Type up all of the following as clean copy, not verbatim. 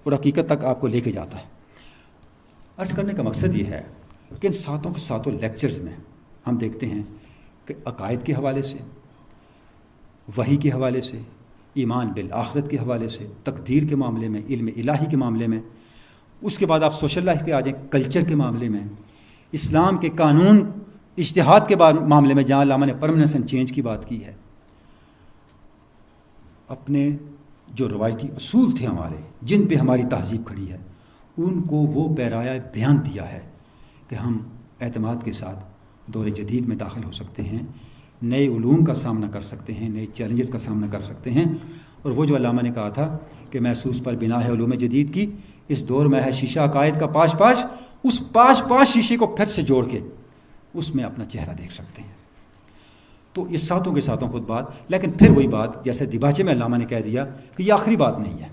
اور حقیقت تک آپ کو لے کے جاتا ہے۔ عرض کرنے کا مقصد یہ ہے کہ ان ساتوں کے ساتوں لیکچرز میں ہم دیکھتے ہیں کہ عقائد کے حوالے سے، وحی کے حوالے سے، ایمان بالآخرت کے حوالے سے، تقدیر کے معاملے میں، علم الہی کے معاملے میں، اس کے بعد آپ سوشل لائف پہ آ جائیں، کلچر کے معاملے میں، اسلام کے قانون اجتہاد کے معاملے میں جہاں علامہ نے پرمننس اینڈ چینج کی بات کی ہے، اپنے جو روایتی اصول تھے ہمارے، جن پہ ہماری تہذیب کھڑی ہے، ان کو وہ پیرایہ بیان دیا ہے کہ ہم اعتماد کے ساتھ دور جدید میں داخل ہو سکتے ہیں، نئے علوم کا سامنا کر سکتے ہیں، نئے چیلنجز کا سامنا کر سکتے ہیں۔ اور وہ جو علامہ نے کہا تھا کہ محسوس پر بنا ہے علوم جدید کی، اس دور میں ہے شیشہ عقائد کا پاش پاش، اس پاش پاش شیشے کو پھر سے جوڑ کے اس میں اپنا چہرہ دیکھ سکتے ہیں۔ تو اس ساتوں کے ساتوں خود بات، لیکن پھر وہی بات جیسے دیباچے میں علامہ نے کہہ دیا کہ یہ آخری بات نہیں ہے،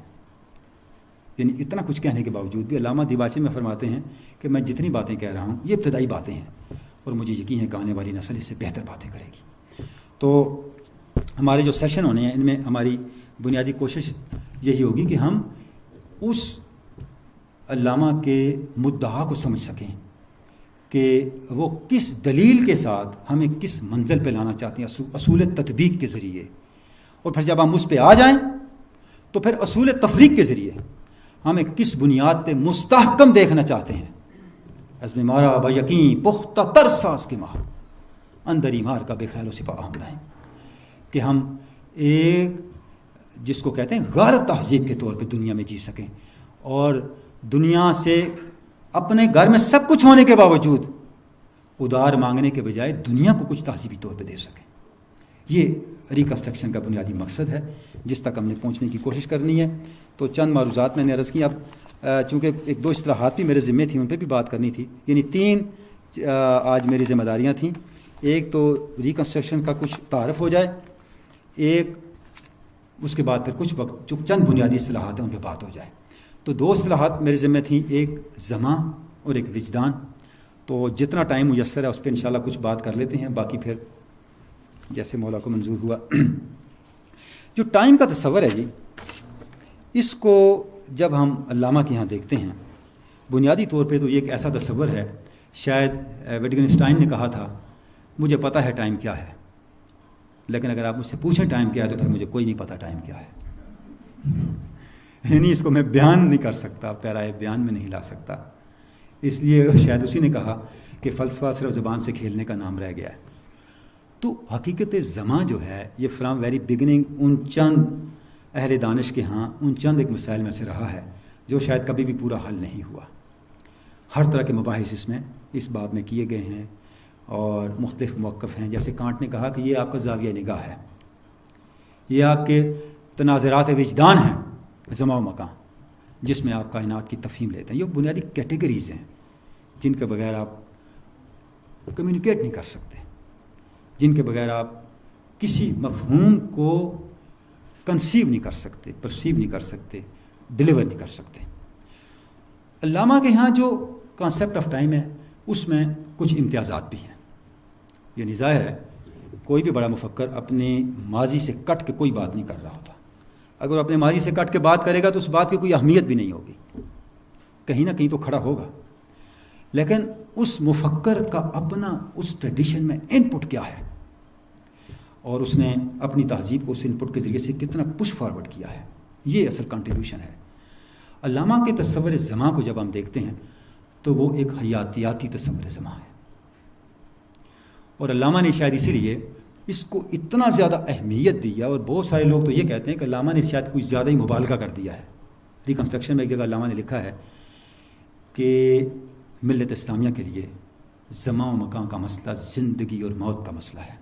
یعنی اتنا کچھ کہنے کے باوجود بھی علامہ دیباچے میں فرماتے ہیں کہ میں جتنی باتیں کہہ رہا ہوں یہ ابتدائی باتیں ہیں، اور مجھے یقین ہے کہ آنے والی نسل اس سے بہتر باتیں کرے گی۔ تو ہمارے جو سیشن ہونے ہیں ان میں ہماری بنیادی کوشش یہی ہوگی کہ ہم اس علامہ کے مدعا کو سمجھ سکیں کہ وہ کس دلیل کے ساتھ ہمیں کس منزل پہ لانا چاہتے ہیں اصول تطبیق کے ذریعے، اور پھر جب ہم اس پہ آ جائیں تو پھر اصول تفریق کے ذریعے ہمیں کس بنیاد پہ مستحکم دیکھنا چاہتے ہیں۔ عزم مارا با یقین پختہ تر ساز کے ماہ اندر ایمار کا بے خیال و سپاہ آمدہ ہے، کہ ہم ایک جس کو کہتے ہیں غارت تہذیب کے طور پہ دنیا میں جی سکیں، اور دنیا سے اپنے گھر میں سب کچھ ہونے کے باوجود ادار مانگنے کے بجائے دنیا کو کچھ تہذیبی طور پہ دے سکیں۔ یہ ریکنسٹرکشن کا بنیادی مقصد ہے جس تک ہم نے پہنچنے کی کوشش کرنی ہے۔ تو چند معروضات میں نے عرض کی، اب چونکہ ایک دو اصطلاحات بھی میرے ذمے تھیں، ان پہ بھی بات کرنی تھی، یعنی تین آج میری ذمہ داریاں تھیں۔ ایک تو ریکنسٹرکشن کا کچھ تعارف ہو جائے، ایک اس کے بعد پھر کچھ وقت جو چند بنیادی اصطلاحات ہیں ان پہ بات ہو جائے۔ تو دو اصطلاحات میرے ذمہ تھیں، ایک زماں اور ایک وجدان۔ تو جتنا ٹائم میسر ہے اس پہ انشاءاللہ کچھ بات کر لیتے ہیں، باقی پھر جیسے مولا کو منظور ہوا۔ جو ٹائم کا تصور ہے جی، اس کو جب ہم علامہ کے یہاں دیکھتے ہیں بنیادی طور پہ تو یہ ایک ایسا تصور ہے، شاید وٹگنسٹائن نے کہا تھا مجھے پتہ ہے ٹائم کیا ہے، لیکن اگر آپ مجھ سے پوچھیں ٹائم کیا ہے تو پھر مجھے کوئی نہیں پتہ ٹائم کیا ہے، یعنی اس کو میں بیان نہیں کر سکتا، پیرائے بیان میں نہیں لا سکتا۔ اس لیے شاید اسی نے کہا کہ فلسفہ صرف زبان سے کھیلنے کا نام رہ گیا ہے۔ تو حقیقت زماں جو ہے یہ فرام ویری بگننگ ان چند اہل دانش کے ہاں ان چند ایک مسائل میں سے رہا ہے جو شاید کبھی بھی پورا حل نہیں ہوا۔ ہر طرح کے مباحث اس میں اس باب میں کیے گئے ہیں اور مختلف موقف ہیں۔ جیسے کانٹ نے کہا کہ یہ آپ کا زاویہ نگاہ ہے، یہ آپ کے تناظرات وجدان ہیں، زمان و مکان، جس میں آپ کائنات کی تفہیم لیتے ہیں۔ یہ بنیادی کیٹیگریز ہیں جن کے بغیر آپ کمیونیکیٹ نہیں کر سکتے، جن کے بغیر آپ کسی مفہوم کو کنسیو نہیں کر سکتے، پرسیو نہیں کر سکتے، ڈیلیور نہیں کر سکتے۔ علامہ کے ہاں جو کانسیپٹ آف ٹائم ہے اس میں کچھ امتیازات بھی ہیں، یعنی ظاہر ہے کوئی بھی بڑا مفکر اپنے ماضی سے کٹ کے کوئی بات نہیں کر رہا ہوتا۔ اگر اپنے ماضی سے کٹ کے بات کرے گا تو اس بات کی کوئی اہمیت بھی نہیں ہوگی، کہیں نہ کہیں تو کھڑا ہوگا، لیکن اس مفکر کا اپنا اس ٹریڈیشن میں ان پٹ کیا ہے اور اس نے اپنی تہذیب کو اس ان پٹ کے ذریعے سے کتنا پش فارورڈ کیا ہے، یہ اصل کنٹریبیوشن ہے۔ علامہ کے تصور زماں کو جب ہم دیکھتے ہیں تو وہ ایک حیاتیاتی تصور زماں ہے، اور علامہ نے شاید اسی لیے اس کو اتنا زیادہ اہمیت دی ہے، اور بہت سارے لوگ تو یہ کہتے ہیں کہ علامہ نے شاید کچھ زیادہ ہی مبالغہ کر دیا ہے۔ ریکنسٹرکشن میں ایک جگہ علامہ نے لکھا ہے کہ ملت اسلامیہ کے لیے زمان و مکان کا مسئلہ زندگی اور موت کا مسئلہ ہے،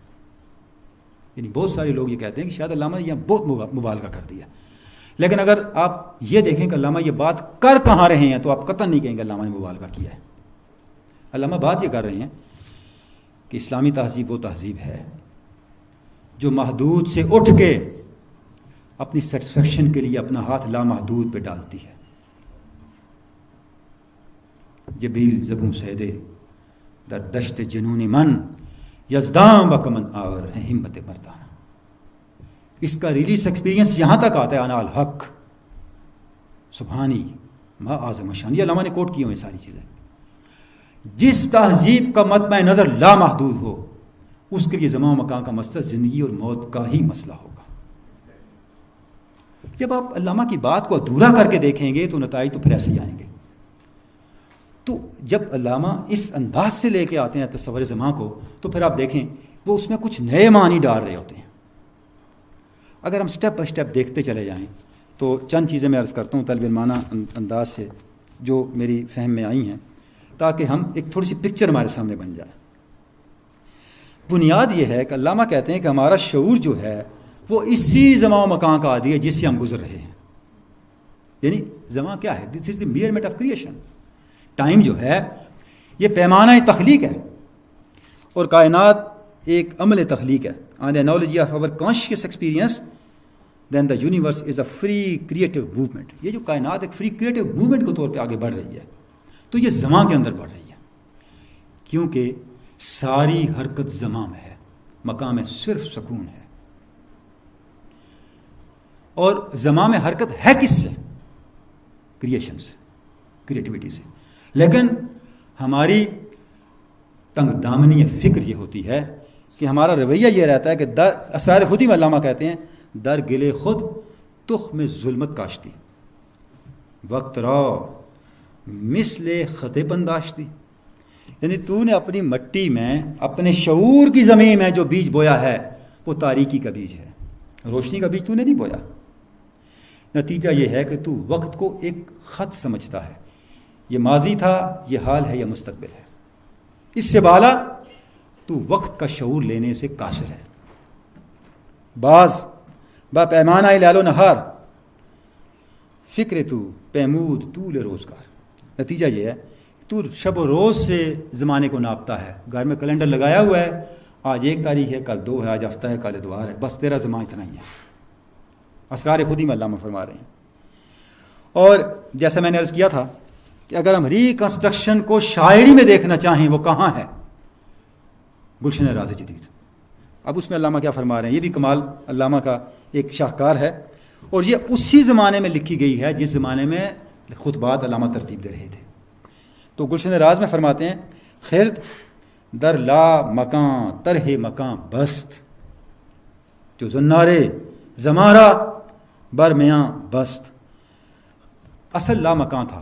یعنی بہت سارے لوگ یہ کہتے ہیں کہ شاید علامہ نے یہاں بہت مبالغہ کر دیا، لیکن اگر آپ یہ دیکھیں کہ علامہ یہ بات کر کہاں رہے ہیں تو آپ قطعاً نہیں کہیں گے علامہ نے مبالغہ کیا ہے۔ علامہ بات یہ کر رہے ہیں کہ اسلامی تہذیب وہ تہذیب ہے جو محدود سے اٹھ کے اپنی سیٹسفیکشن کے لیے اپنا ہاتھ لامحدود پہ ڈالتی ہے۔ جبریل زبوں سیدے در دشت جنون من یزداں بکمن آور ہے ہمت مردانہ۔ اس کا ریلیس ایکسپیرینس یہاں تک آتا ہے انال حق سبحانی ما اعظم شان، یہ علامہ نے کوٹ کی ہوئی ساری چیزیں. جس تہذیب کا مطمع نظر لامحدود ہو اس کے لیے زمان و مکان کا مسئلہ زندگی اور موت کا ہی مسئلہ ہوگا. جب آپ علامہ کی بات کو ادھورا کر کے دیکھیں گے تو نتائج تو پھر ایسے ہی آئیں گے. تو جب علامہ اس انداز سے لے کے آتے ہیں تصور زمان کو تو پھر آپ دیکھیں وہ اس میں کچھ نئے معنی ڈال رہے ہوتے ہیں. اگر ہم سٹیپ بائی سٹیپ دیکھتے چلے جائیں تو چند چیزیں میں عرض کرتا ہوں طالب علمانہ انداز سے جو میری فہم میں آئی ہیں تاکہ ہم ایک تھوڑی سی پکچر ہمارے سامنے بن جائے. بنیاد یہ ہے کہ علامہ کہتے ہیں کہ ہمارا شعور جو ہے وہ اسی زمان و مکان کا عادی ہے جس سے ہم گزر رہے ہیں. یعنی زمان کیا ہے؟ This is the measurement of creation. Time جو ہے یہ پیمانہ تخلیق ہے اور کائنات ایک عمل تخلیق ہے. On the analogy of our conscious experience then the universe is a free creative movement. یہ جو کائنات ایک فری کریٹو موومنٹ کے طور پہ آگے بڑھ رہی ہے تو یہ زمان کے اندر بڑھ رہی ہے کیونکہ ساری حرکت زمان میں ہے، مقام میں صرف سکون ہے. اور زمان میں حرکت ہے کس سے؟ کریشن سے، کریٹیوٹی سے. لیکن ہماری تنگ دامنی فکر یہ ہوتی ہے کہ ہمارا رویہ یہ رہتا ہے کہ در اسرار خودی میں علامہ کہتے ہیں در گلے خود تخم ظلمت کاشتی وقت را مثل خط پنداشتی. یعنی تو نے اپنی مٹی میں اپنے شعور کی زمین میں جو بیج بویا ہے وہ تاریکی کا بیج ہے، روشنی کا بیج تو نے نہیں بویا. نتیجہ یہ ہے کہ تو وقت کو ایک خط سمجھتا ہے، یہ ماضی تھا، یہ حال ہے، یہ مستقبل ہے. اس سے بالا تو وقت کا شعور لینے سے قاصر ہے. بعض با پیمانہ لال و نہار فکر تو پیمود طول روزگار. نتیجہ یہ ہے تو شب و روز سے زمانے کو ناپتا ہے. گھر میں کیلنڈر لگایا ہوا ہے، آج 1 تاریخ ہے، کل 2 ہے، آج ہفتہ ہے، کل اتوار ہے، بس تیرا زمان اتنا ہی ہے. اسرار خودی میں علامہ فرما رہے ہیں. اور جیسا میں نے عرض کیا تھا کہ اگر ہم ریکنسٹرکشن کو شاعری میں دیکھنا چاہیں وہ کہاں ہے؟ گلشن راز جدید. اب اس میں علامہ کیا فرما رہے ہیں؟ یہ بھی کمال علامہ کا ایک شاہکار ہے اور یہ اسی زمانے میں لکھی گئی ہے جس زمانے میں خطبات علامہ ترتیب دے رہے تھے. تو گلشن راز میں فرماتے ہیں خرد در لا مکان طرح مکان بست جو زنارے زمارہ برمیاں بست. اصل لا مکان تھا،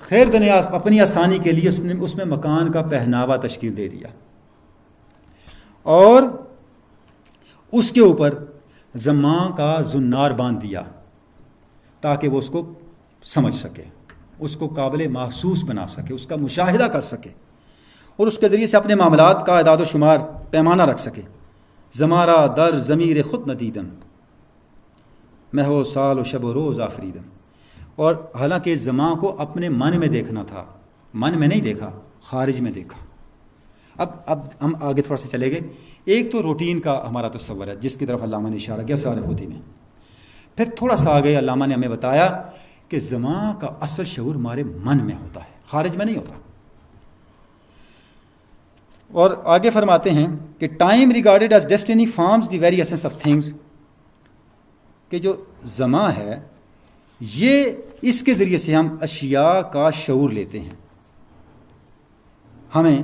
خیر نے اپنی آسانی کے لیے اس میں مکان کا پہناوا تشکیل دے دیا اور اس کے اوپر زمان کا زنار باندھ دیا تاکہ وہ اس کو سمجھ سکے، اس کو قابل محسوس بنا سکے، اس کا مشاہدہ کر سکے اور اس کے ذریعے سے اپنے معاملات کا اعداد و شمار پیمانہ رکھ سکے. زمارہ در ضمیر خود ندیدم میں ہو سال و شب و روز آفریدم. اور حالانکہ زمان کو اپنے من میں دیکھنا تھا، من میں نہیں دیکھا، خارج میں دیکھا. اب ہم آگے تھوڑا سا چلے گئے. ایک تو روٹین کا ہمارا تصور ہے جس کی طرف علامہ نے اشارہ کیا اسرار خودی میں. پھر تھوڑا سا آگے علامہ نے ہمیں بتایا کہ زمان کا اصل شعور ہمارے من میں ہوتا ہے، خارج میں نہیں ہوتا. اور آگے فرماتے ہیں کہ time regarded as destiny forms the very essence of things. کہ جو زمان ہے یہ اس کے ذریعے سے ہم اشیاء کا شعور لیتے ہیں. ہمیں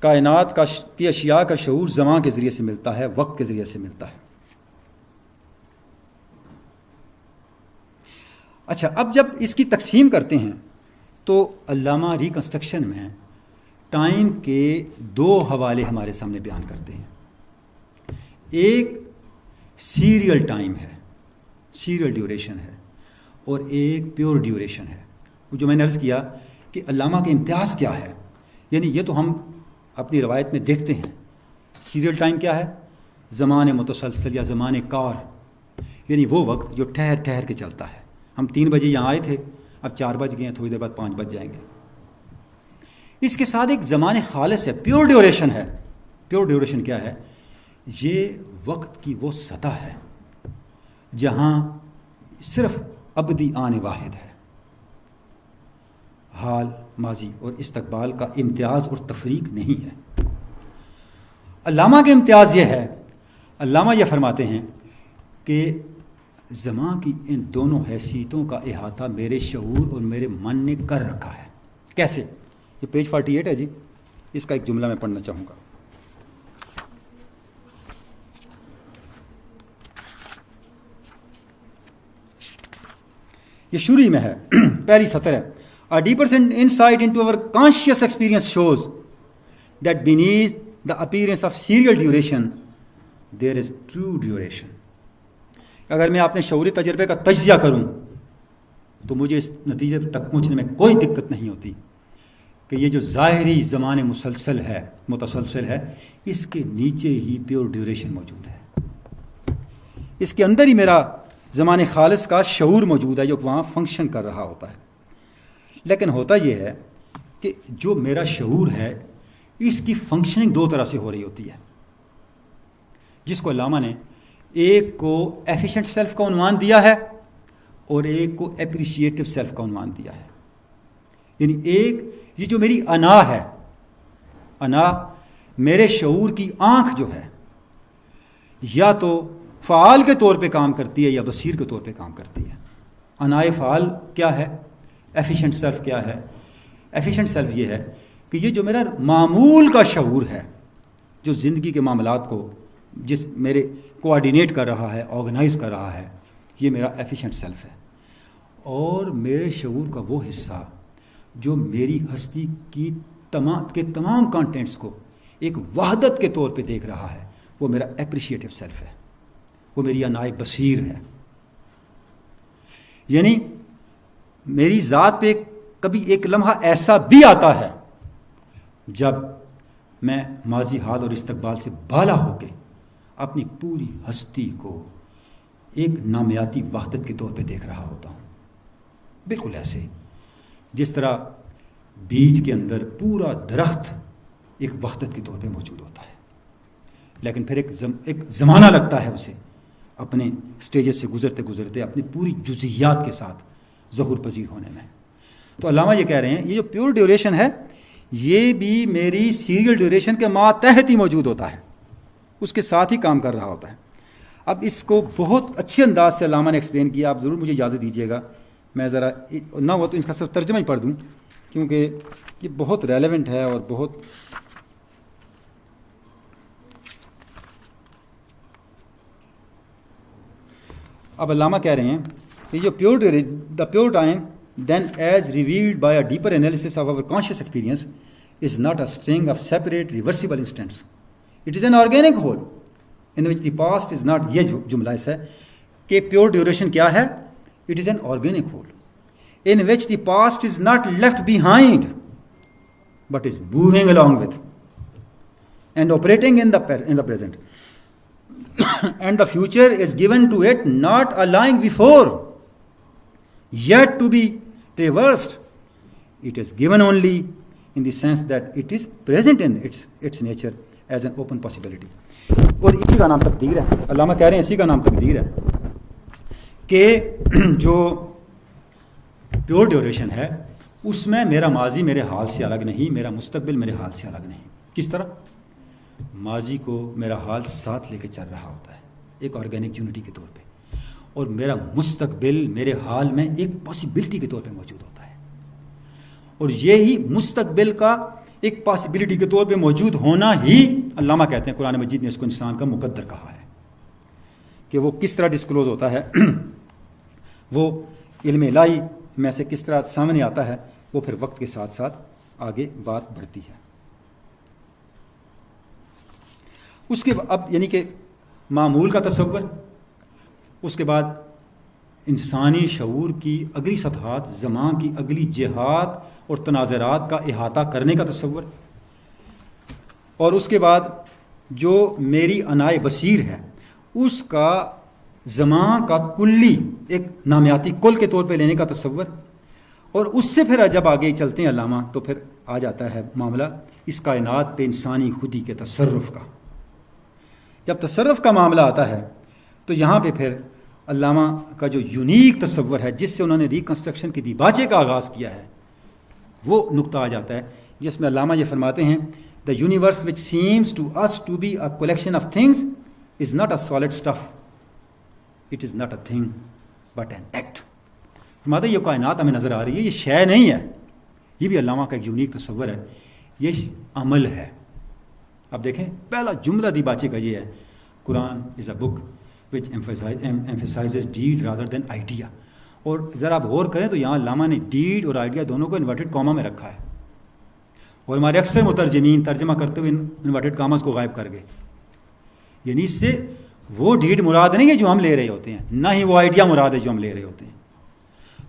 کائنات کی اشیاء کا شعور زمان کے ذریعے سے ملتا ہے، وقت کے ذریعے سے ملتا ہے. اچھا، اب جب اس کی تقسیم کرتے ہیں تو علامہ ریکنسٹرکشن میں ٹائم کے 2 حوالے ہمارے سامنے بیان کرتے ہیں. ایک سیریل ٹائم ہے، سیریل ڈیوریشن ہے، اور ایک پیور ڈیوریشن ہے. جو میں نے عرض کیا کہ علامہ کا امتیاز کیا ہے، یعنی یہ تو ہم اپنی روایت میں دیکھتے ہیں. سیریل ٹائم کیا ہے؟ زمان متسلسل یا زمان کار، یعنی وہ وقت جو ٹھہر ٹھہر کے چلتا ہے. ہم 3 بجے یہاں آئے تھے، اب 4 بج گئے ہیں، تھوڑی دیر بعد 5 بج جائیں گے. اس کے ساتھ ایک زمان خالص ہے، پیور ڈیوریشن ہے. پیور ڈیوریشن کیا ہے؟ یہ وقت کی وہ سطح ہے جہاں صرف ابدی آن واحد ہے، حال، ماضی اور استقبال کا امتیاز اور تفریق نہیں ہے. علامہ کے امتیاز یہ ہے، علامہ یہ فرماتے ہیں کہ زماں کی ان دونوں حیثیتوں کا احاطہ میرے شعور اور میرے من نے کر رکھا ہے. کیسے؟ یہ پیج 48 ہے جی. اس کا ایک جملہ میں پڑھنا چاہوں گا. یہ شروع میں ہے، پہلی سطر ہے. A deeper insight into our conscious experience shows that beneath the appearance of serial duration, there is true duration. اگر میں اپنے شعوری تجربے کا تجزیہ کروں تو مجھے اس نتیجے تک پہنچنے میں کوئی دقت نہیں ہوتی کہ یہ جو ظاہری زمان متسلسل ہے، اس کے نیچے ہی پیور ڈیوریشن موجود ہے. اس کے اندر ہی میرا زمان خالص کا شعور موجود ہے جو وہاں فنکشن کر رہا ہوتا ہے. لیکن ہوتا یہ ہے کہ جو میرا شعور ہے اس کی فنکشننگ دو طرح سے ہو رہی ہوتی ہے، جس کو علامہ نے ایک کو ایفیشینٹ سیلف کا عنوان دیا ہے اور ایک کو اپریشیٹو سیلف کا عنوان دیا ہے. یعنی ایک یہ جو میری انا ہے، انا میرے شعور کی آنکھ جو ہے، یا تو فعال کے طور پہ کام کرتی ہے یا بصیر کے طور پہ کام کرتی ہے. انائے فعال کیا ہے؟ ایفیشینٹ سیلف کیا ہے؟ ایفیشینٹ سیلف یہ ہے کہ یہ جو میرا معمول کا شعور ہے، جو زندگی کے معاملات کو جس میرے کوآرڈینیٹ کر رہا ہے، آرگنائز کر رہا ہے، یہ میرا ایفیشینٹ سیلف ہے. اور میرے شعور کا وہ حصہ جو میری ہستی کی تمام کانٹینٹس کو ایک وحدت کے طور پہ دیکھ رہا ہے، وہ میرا اپریشیٹو سیلف ہے، وہ میری انائے بصیر ہے. یعنی میری ذات پہ کبھی ایک لمحہ ایسا بھی آتا ہے جب میں ماضی، حال اور استقبال سے بالا ہو کے اپنی پوری ہستی کو ایک نامیاتی وحدت کے طور پہ دیکھ رہا ہوتا ہوں. بالکل ایسے جس طرح بیج کے اندر پورا درخت ایک وحدت کے طور پہ موجود ہوتا ہے، لیکن پھر ایک زمانہ لگتا ہے اسے اپنے سٹیجز سے گزرتے گزرتے اپنی پوری جزئیات کے ساتھ ظہور پذیر ہونے میں. تو علامہ یہ کہہ رہے ہیں یہ جو پیور ڈیوریشن ہے یہ بھی میری سیریل ڈیوریشن کے ماتحت ہی موجود ہوتا ہے، اس کے ساتھ ہی کام کر رہا ہوتا ہے. اب اس کو بہت اچھے انداز سے علامہ نے ایکسپلین کیا. آپ ضرور مجھے اجازت دیجیے گا میں ذرا نہ ہو تو اس کا صرف ترجمہ ہی پڑھ دوں، کیونکہ یہ بہت ریلیونٹ ہے اور بہت اب علامہ کہہ رہے ہیں کہ جو the pure time then as revealed by a deeper analysis of our conscious experience is not a string of separate reversible instants, it is an organic whole in which the past is not. یہ جملہ اس ہے کہ pure duration کیا ہے؟ It is an organic whole in which the past is not left behind but is moving along with and operating in the present and the future is given to it not a lying before yet to be traversed. It is given only in the sense that it is present in its nature as an open possibility. اور اسی کا نام تقدیر ہے. علامہ کہہ رہے ہیں اسی کا نام تقدیر ہے کہ جو پیور ڈیوریشن ہے اس میں میرا ماضی میرے حال سے الگ نہیں، میرا مستقبل میرے حال سے الگ نہیں. کس طرح؟ ماضی کو میرا حال ساتھ لے کے چل رہا ہوتا ہے ایک آرگینک یونٹی کے طور پہ، اور میرا مستقبل میرے حال میں ایک پاسبلٹی کے طور پہ موجود ہوتا ہے. اور یہی مستقبل کا ایک پاسبلٹی کے طور پہ موجود ہونا ہی علامہ کہتے ہیں قرآن مجید نے اس کو انسان کا مقدر کہا ہے کہ وہ کس طرح ڈسکلوز ہوتا ہے، وہ علم الہی میں سے کس طرح سامنے آتا ہے، وہ پھر وقت کے ساتھ ساتھ آگے بات بڑھتی ہے. اس کے اب یعنی کہ معمول کا تصور، اس کے بعد انسانی شعور کی اگلی سطحات، زمان کی اگلی جہات اور تناظرات کا احاطہ کرنے کا تصور، اور اس کے بعد جو میری انائے بصیر ہے اس کا زمان کا کلی ایک نامیاتی کل کے طور پہ لینے کا تصور. اور اس سے پھر جب آگے چلتے ہیں علامہ تو پھر آ جاتا ہے معاملہ اس کائنات پہ انسانی خودی کے تصرف کا. جب تصرف کا معاملہ آتا ہے تو یہاں پہ پھر علامہ کا جو یونیک تصور ہے جس سے انہوں نے ریکنسٹرکشن کی دیباچے کا آغاز کیا ہے وہ نقطہ آ جاتا ہے، جس میں علامہ یہ فرماتے ہیں the universe which seems to us to be a collection of things is not a solid stuff it is not a thing but an act. فرماتے یہ کائنات ہمیں نظر آ رہی ہے، یہ شے نہیں ہے. یہ بھی علامہ کا ایک یونیک تصور ہے، یہ عمل ہے. اب دیکھیں پہلا جملہ دیباچے کا یہ ہے، قرآن از اے بک وچ emphasizes deed rather than idea. اور ذرا آپ غور کریں تو یہاں علامہ نے ڈیڈ اور آئیڈیا دونوں کو انورٹڈ کاما میں رکھا ہے، اور ہمارے اکثر مترجمین ترجمہ کرتے ہوئے انورٹڈ کاماز کو غائب کر گئے. یعنی اس سے وہ ڈیڈ مراد نہیں ہے جو ہم لے رہے ہوتے ہیں، نہ ہی وہ آئیڈیا مراد ہے جو ہم لے رہے ہوتے ہیں.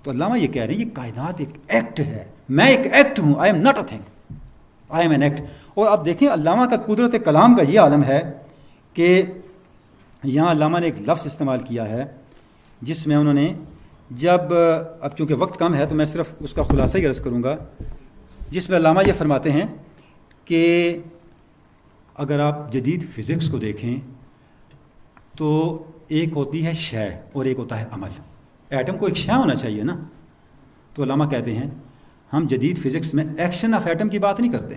تو علامہ یہ کہہ رہے ہیں یہ کائنات ایک ایکٹ ہے، میں ایک ایکٹ ہوں، I am not a thing, I am an act. اور اب دیکھیں علامہ کا قدرت کلام کا یہ عالم ہے کہ یہاں علامہ نے ایک لفظ استعمال کیا ہے جس میں انہوں نے جب، اب چونکہ وقت کم ہے تو میں صرف اس کا خلاصہ ہی عرض کروں گا، جس میں علامہ یہ فرماتے ہیں کہ اگر آپ جدید فزکس کو دیکھیں تو ایک ہوتی ہے شے اور ایک ہوتا ہے عمل. ایٹم کو ایک شے ہونا چاہیے نا. تو علامہ کہتے ہیں ہم جدید فزکس میں ایکشن آف ایٹم کی بات نہیں کرتے،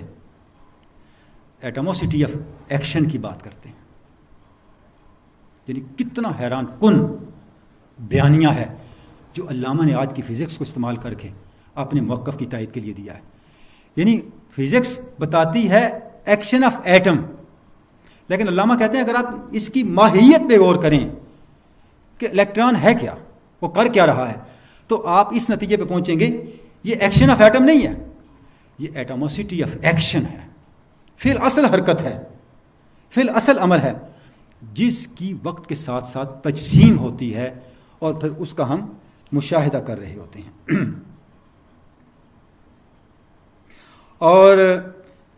ایٹموسٹی آف ایکشن کی بات کرتے ہیں. یعنی کتنا حیران کن بیانیہ ہے جو علامہ نے آج کی فزکس کو استعمال کر کے اپنے موقف کی تائید کے لیے دیا ہے. یعنی فزکس بتاتی ہے ایکشن آف ایٹم، لیکن علامہ کہتے ہیں اگر آپ اس کی ماہیت پہ غور کریں کہ الیکٹران ہے کیا، وہ کر کیا رہا ہے، تو آپ اس نتیجے پہ پہنچیں گے یہ ایکشن آف ایٹم نہیں ہے، یہ ایٹموسٹی آف ایکشن ہے، فی الاصل حرکت ہے، فی الاصل عمل ہے، جس کی وقت کے ساتھ ساتھ تجسیم ہوتی ہے اور پھر اس کا ہم مشاہدہ کر رہے ہوتے ہیں. اور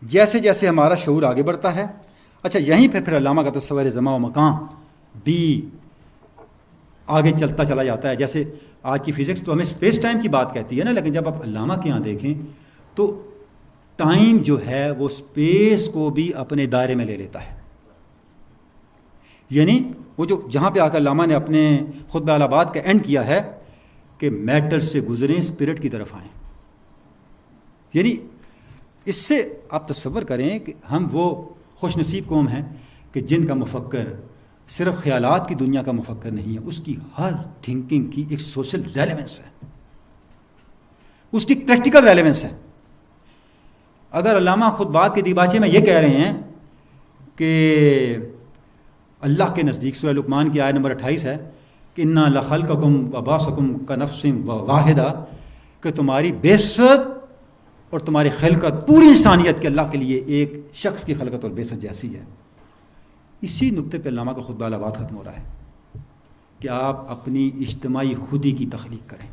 جیسے جیسے ہمارا شعور آگے بڑھتا ہے، اچھا یہیں پہ پھر علامہ کا تصور زمان و مکان بھی آگے چلتا چلا جاتا ہے. جیسے آج کی فزکس تو ہمیں اسپیس ٹائم کی بات کہتی ہے نا، لیکن جب آپ علامہ کے یہاں دیکھیں تو ٹائم جو ہے وہ اسپیس کو بھی اپنے دائرے میں لے لیتا ہے. یعنی وہ جو جہاں پہ آ کر علامہ نے اپنے خطبہ الہباد کا اینڈ کیا ہے کہ میٹر سے گزریں اسپرٹ کی طرف آئیں. یعنی اس سے آپ تصور کریں کہ ہم وہ خوش نصیب قوم ہیں کہ جن کا مفکر صرف خیالات کی دنیا کا مفکر نہیں ہے، اس کی ہر تھنکنگ کی ایک سوشل ریلیونس ہے، اس کی پریکٹیکل ریلیونس ہے. اگر علامہ خطبات کے دیباچے میں یہ کہہ رہے ہیں کہ اللہ کے نزدیک سورہ لقمان کی آیت نمبر 28 ہے کہ انا لخلقکم وبعثکم کنفس واحدہ، کہ تمہاری بعثت اور تمہاری خلقت پوری انسانیت کے اللہ کے لیے ایک شخص کی خلقت اور بعثت جیسی ہے. اسی نقطے پہ علامہ کا خطبہ الہباد ختم ہو رہا ہے کہ آپ اپنی اجتماعی خودی کی تخلیق کریں.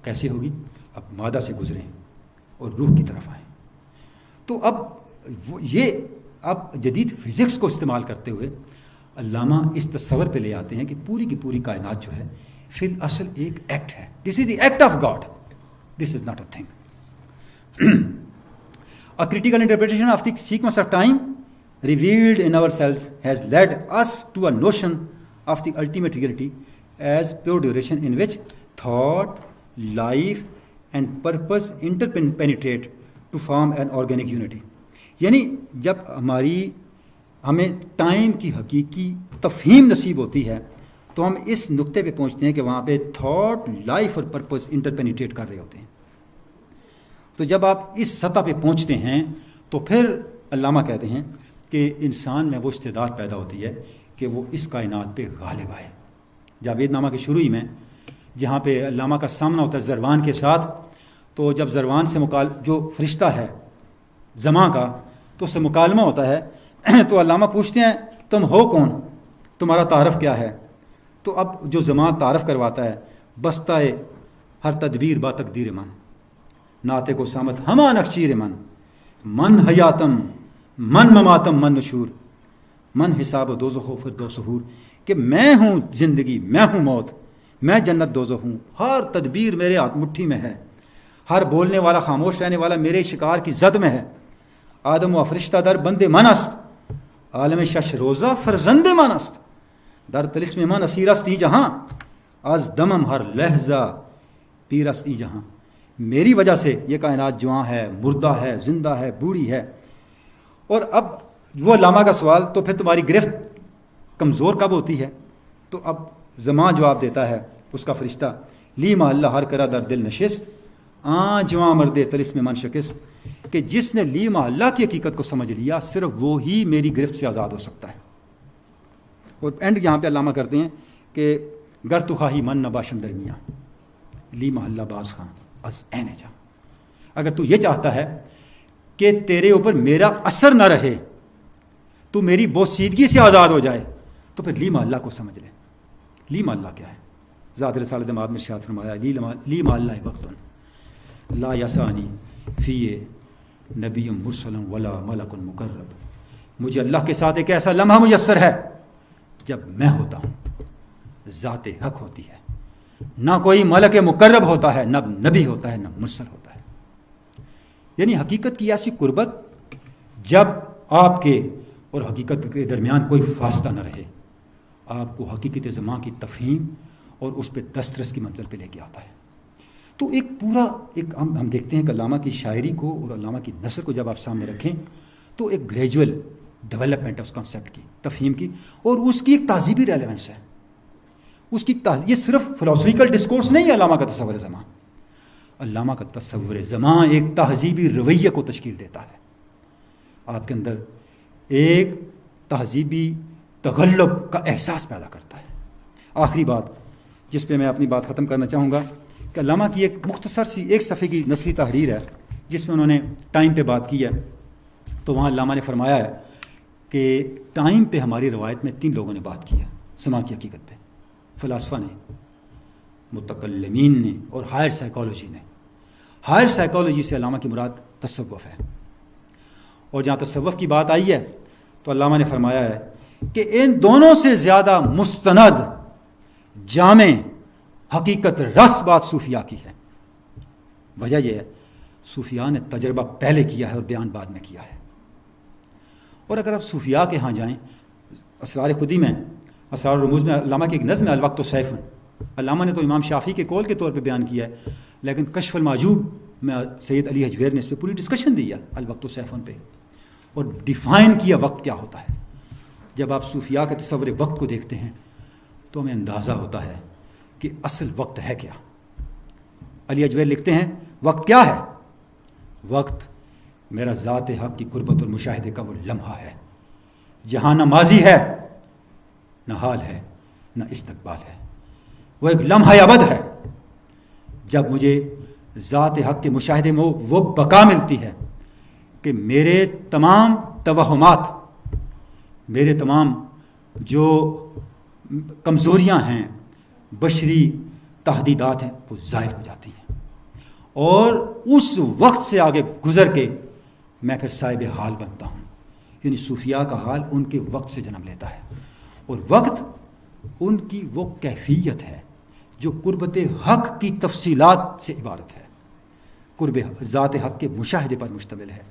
کیسے ہوگی؟ اب مادہ سے گزریں اور روح کی طرف آئیں. تو اب جدید فزکس کو استعمال کرتے ہوئے علامہ اس تصور پہ لے آتے ہیں کہ پوری کی پوری کائنات جو ہے فی الاصل ایک ایکٹ ہے. This is the act of God, this is not a thing. A critical interpretation of the sequence of time revealed in ourselves has led us to a notion of the ultimate reality as pure duration in which thought, life and purpose interpenetrate to form an organic unity. یعنی جب ہمیں time کی حقیقی تفہیم نصیب ہوتی ہے تو ہم اس نقطے پہ پہنچتے ہیں کہ وہاں پہ تھاٹ، لائف اور پرپس انٹرپینیٹریٹ کر رہے ہوتے ہیں. تو جب آپ اس سطح پہ پہنچتے ہیں تو پھر علامہ کہتے ہیں کہ انسان میں وہ استعداد پیدا ہوتی ہے کہ وہ اس کائنات پہ غالب آئے. جاوید نامہ کے شروع ہی میں جہاں پہ علامہ کا سامنا ہوتا ہے زروان کے ساتھ، تو جب زروان سے جو فرشتہ ہے زماں کا، تو اس سے مکالمہ ہوتا ہے تو علامہ پوچھتے ہیں تم ہو کون، تمہارا تعارف کیا ہے؟ تو اب جو زماں تعارف کرواتا ہے بستہ ہر تدبیر با تقدیر من، ناطق و سامت ہما نقشیر من حیاتم من مماتم من نشور من حساب و دوزخ و فردوس حور، کہ میں ہوں زندگی، میں ہوں موت، میں جنت دوزخ ہوں، ہر تدبیر میرے ہاتھ مٹھی میں ہے، ہر بولنے والا خاموش رہنے والا میرے شکار کی زد میں ہے. آدم و فرشتہ در بند من است، عالم شش روزہ فرزند من است، در طلسم من اسیر است ای جہاں، از دمم ہر لحظہ پیر است ای جہاں. میری وجہ سے یہ کائنات جواں ہے، مردہ ہے، زندہ ہے، بوڑھی ہے. اور اب وہ علامہ کا سوال، تو پھر تمہاری گرفت کمزور کب ہوتی ہے؟ تو اب زمان جواب دیتا ہے اس کا فرشتہ، لی اللہ ہر کرا در دل نشست جواں مردے تلس میں من شکست، کہ جس نے لی اللہ کی حقیقت کو سمجھ لیا صرف وہی میری گرفت سے آزاد ہو سکتا ہے۔ اور اینڈ یہاں پہ علامہ کرتے ہیں کہ گر تو خواہی من نباشم درمیاں لی اللہ باز خاں از این جا، اگر تو یہ چاہتا ہے کہ تیرے اوپر میرا اثر نہ رہے، تو میری بوسیدگی سے آزاد ہو جائے، تو پھر لیم اللہ کو سمجھ لے۔ لیم اللہ کیا ہے؟ ذات رسالت جماعت میں ارشاد فرمایا، لیم اللہ وقت لا یسانی فی نبی مرسل ولا ملک مقرب، مجھے اللہ کے ساتھ ایک ایسا لمحہ میسر ہے جب میں ہوتا ہوں، ذات حق ہوتی ہے، نہ کوئی ملک مقرب ہوتا ہے، نہ نبی ہوتا ہے، نہ مرسل ہوتا ہے۔ یعنی حقیقت کی ایسی قربت جب آپ کے اور حقیقت کے درمیان کوئی فاصلہ نہ رہے، آپ کو حقیقت زمان کی تفہیم اور اس پہ دسترس کی منزل پہ لے کے آتا ہے۔ تو ایک پورا ہم دیکھتے ہیں کہ علامہ کی شاعری کو اور علامہ کی نثر کو جب آپ سامنے رکھیں تو ایک گریجول ڈیولپمنٹ ہے اس کانسیپٹ کی، تفہیم کی، اور اس کی ایک تہذیبی ریلیونس ہے۔ اس کی یہ صرف فلاسفیکل ڈسکورس نہیں ہے علامہ کا تصور زمان، علامہ کا تصور زمان ایک تہذیبی رویہ کو تشکیل دیتا ہے، آپ کے اندر ایک تہذیبی تغلب کا احساس پیدا کرتا ہے۔ آخری بات جس پہ میں اپنی بات ختم کرنا چاہوں گا کہ علامہ کی ایک مختصر سی ایک صفحے کی نثری تحریر ہے جس میں انہوں نے ٹائم پہ بات کی ہے، تو وہاں علامہ نے فرمایا ہے کہ ٹائم پہ ہماری روایت میں 3 لوگوں نے بات کی ہے زمان کی حقیقت پہ، فلاسفہ نے، متکلمین نے، اور ہائر سائیکالوجی نے۔ ہائر سائیکالوجی سے علامہ کی مراد تصوف ہے، اور جہاں تصوف کی بات آئی ہے تو علامہ نے فرمایا ہے کہ ان دونوں سے زیادہ مستند، جامع، حقیقت رس بات صوفیاء کی ہے۔ وجہ یہ ہے صوفیاء نے تجربہ پہلے کیا ہے اور بیان بعد میں کیا ہے۔ اور اگر آپ صوفیاء کے ہاں جائیں، اسرار خودی میں، اسرار الرموز میں علامہ کی ایک نظم ہے الوقت و سیف، علامہ نے تو امام شافعی کے قول کے طور پہ بیان کیا ہے، لیکن کشف المعجوب میں سید علی حجویر نے اس پہ پوری ڈسکشن دی ہے الوقت و سیف پہ، اور ڈیفائن کیا وقت کیا ہوتا ہے۔ جب آپ صوفیاء کے تصور وقت کو دیکھتے ہیں تو ہمیں اندازہ ہوتا ہے کہ اصل وقت ہے کیا۔ علی حجویر لکھتے ہیں وقت کیا ہے؟ وقت میرا ذات حق کی قربت اور مشاہدے کا وہ لمحہ ہے جہاں نہ ماضی ہے، نہ حال ہے، نہ استقبال ہے، وہ ایک لمحہ ابد ہے جب مجھے ذات حق کے مشاہدے میں وہ بقا ملتی ہے کہ میرے تمام توہمات، میرے تمام جو کمزوریاں ہیں، بشری تحدیدات ہیں، وہ ظاہر ہو جاتی ہیں، اور اس وقت سے آگے گزر کے میں پھر صاحب حال بنتا ہوں۔ یعنی صوفیاء کا حال ان کے وقت سے جنم لیتا ہے، اور وقت ان کی وہ کیفیت ہے جو قربت حق کی تفصیلات سے عبارت ہے، قرب ذات حق کے مشاہدے پر مشتمل ہے۔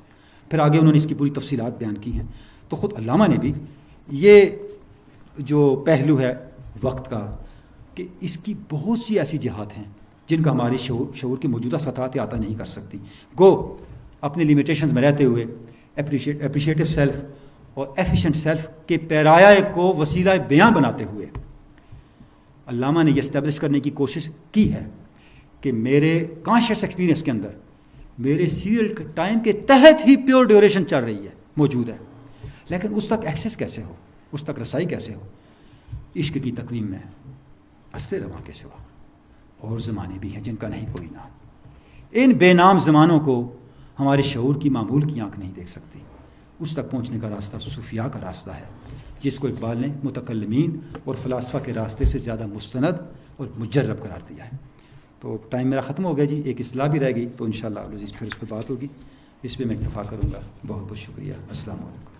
پھر آگے انہوں نے اس کی پوری تفصیلات بیان کی ہیں۔ تو خود علامہ نے بھی یہ جو پہلو ہے وقت کا، کہ اس کی بہت سی ایسی جہات ہیں جن کا ہماری شعور کی موجودہ سطح عطا نہیں کر سکتی، گو اپنے لیمیٹیشنز میں رہتے ہوئے اپریشیٹو سیلف اور ایفیشینٹ سیلف کے پیرایہ کو وسیلہ بیاں بناتے ہوئے علامہ نے یہ اسٹیبلش کرنے کی کوشش کی ہے کہ میرے کانشیس ایکسپیرینس کے اندر میرے سیریل ٹائم کے تحت ہی پیور ڈیوریشن چل رہی ہے، موجود ہے، لیکن اس تک ایکسیس کیسے ہو، اس تک رسائی کیسے ہو؟ عشق کی تقویم میں عصر رواں کے سوا اور زمانے بھی ہیں جن کا نہیں کوئی نام۔ ان بے نام زمانوں کو ہمارے شعور کی معمول کی آنکھ نہیں دیکھ سکتی۔ اس تک پہنچنے کا راستہ صوفیاء کا راستہ ہے، جس کو اقبال نے متکلمین اور فلاسفہ کے راستے سے زیادہ مستند اور مجرب قرار دیا ہے۔ تو ٹائم میرا ختم ہو گیا جی، ایک اصلاح بھی رہ گئی، تو انشاءاللہ عزیز پھر اس پہ بات ہوگی، اس پہ میں اکتفا کروں گا۔ بہت بہت شکریہ، السلام علیکم۔